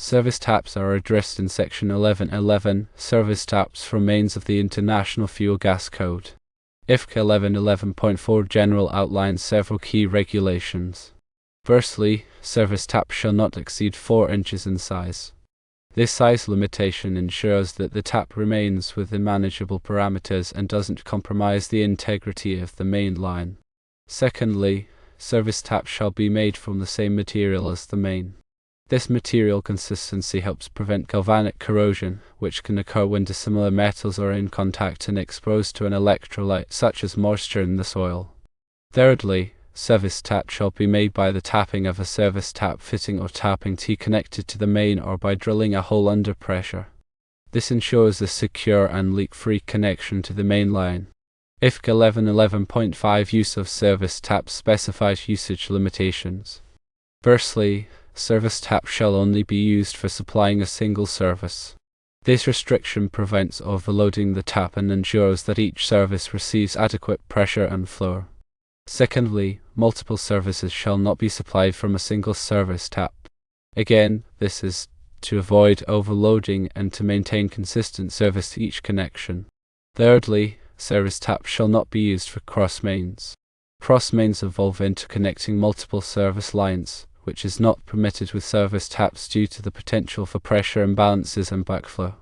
Service taps are addressed in Section 1111, Service taps from mains of the International Fuel Gas Code. IFCA 1111.4 General outlines several key regulations. Firstly, service taps shall not exceed 4 inches in size. This size limitation ensures that the tap remains within manageable parameters and doesn't compromise the integrity of the main line. Secondly, service taps shall be made from the same material as the main. This material consistency helps prevent galvanic corrosion, which can occur when dissimilar metals are in contact and exposed to an electrolyte such as moisture in the soil. Thirdly, service tap shall be made by the tapping of a service tap fitting or tapping T connected to the main or by drilling a hole under pressure. This ensures a secure and leak-free connection to the main line. IFCA 1111.5 Use of service taps specifies usage limitations. Firstly, service taps shall only be used for supplying a single service. This restriction prevents overloading the tap and ensures that each service receives adequate pressure and flow. Secondly, multiple services shall not be supplied from a single service tap. Again, this is to avoid overloading and to maintain consistent service to each connection. Thirdly, service taps shall not be used for cross mains. Cross mains involve interconnecting multiple service lines, which is not permitted with service taps due to the potential for pressure imbalances and backflow.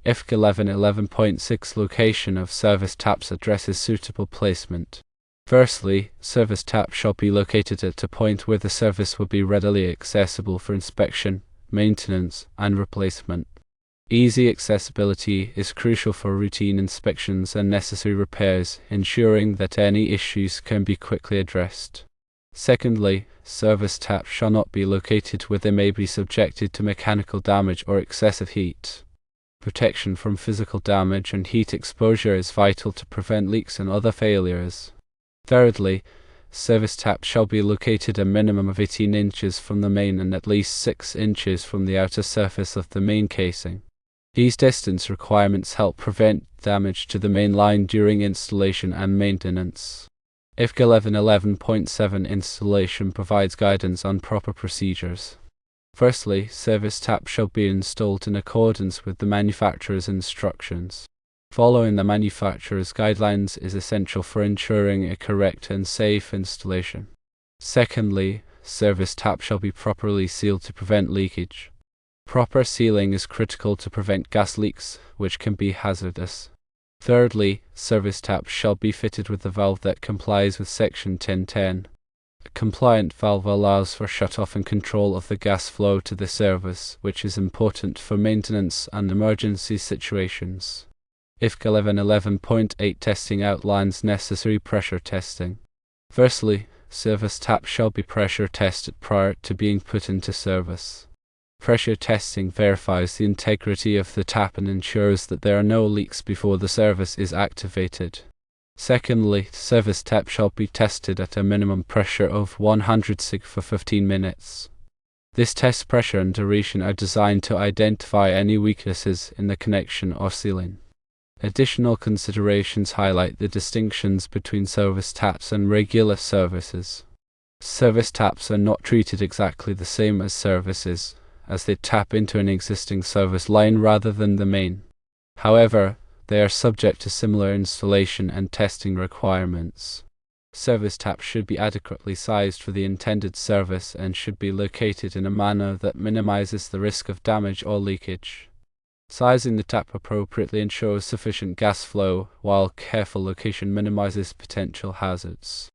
IFCA 1111.6 Location of service taps addresses suitable placement. Firstly, service taps shall be located at a point where the service will be readily accessible for inspection, maintenance, and replacement. Easy accessibility is crucial for routine inspections and necessary repairs, ensuring that any issues can be quickly addressed. Secondly, service taps shall not be located where they may be subjected to mechanical damage or excessive heat. Protection from physical damage and heat exposure is vital to prevent leaks and other failures. Thirdly, service taps shall be located a minimum of 18 inches from the main and at least 6 inches from the outer surface of the main casing. These distance requirements help prevent damage to the main line during installation and maintenance. IFCA 1111.7 Installation provides guidance on proper procedures. Firstly, service taps shall be installed in accordance with the manufacturer's instructions. Following the manufacturer's guidelines is essential for ensuring a correct and safe installation. Secondly, service taps shall be properly sealed to prevent leakage. Proper sealing is critical to prevent gas leaks, which can be hazardous. Thirdly, service taps shall be fitted with a valve that complies with Section 1010. A compliant valve allows for shut-off and control of the gas flow to the service, which is important for maintenance and emergency situations. IFCA 1111.8 Testing outlines necessary pressure testing. Firstly, service taps shall be pressure tested prior to being put into service. Pressure testing verifies the integrity of the tap and ensures that there are no leaks before the service is activated. Secondly, service taps shall be tested at a minimum pressure of 100 sig for 15 minutes. This test pressure and duration are designed to identify any weaknesses in the connection or sealing. Additional considerations highlight the distinctions between service taps and regular services. Service taps are not treated exactly the same as services, as they tap into an existing service line rather than the main. However, they are subject to similar installation and testing requirements. Service taps should be adequately sized for the intended service and should be located in a manner that minimizes the risk of damage or leakage. Sizing the tap appropriately ensures sufficient gas flow, while careful location minimizes potential hazards.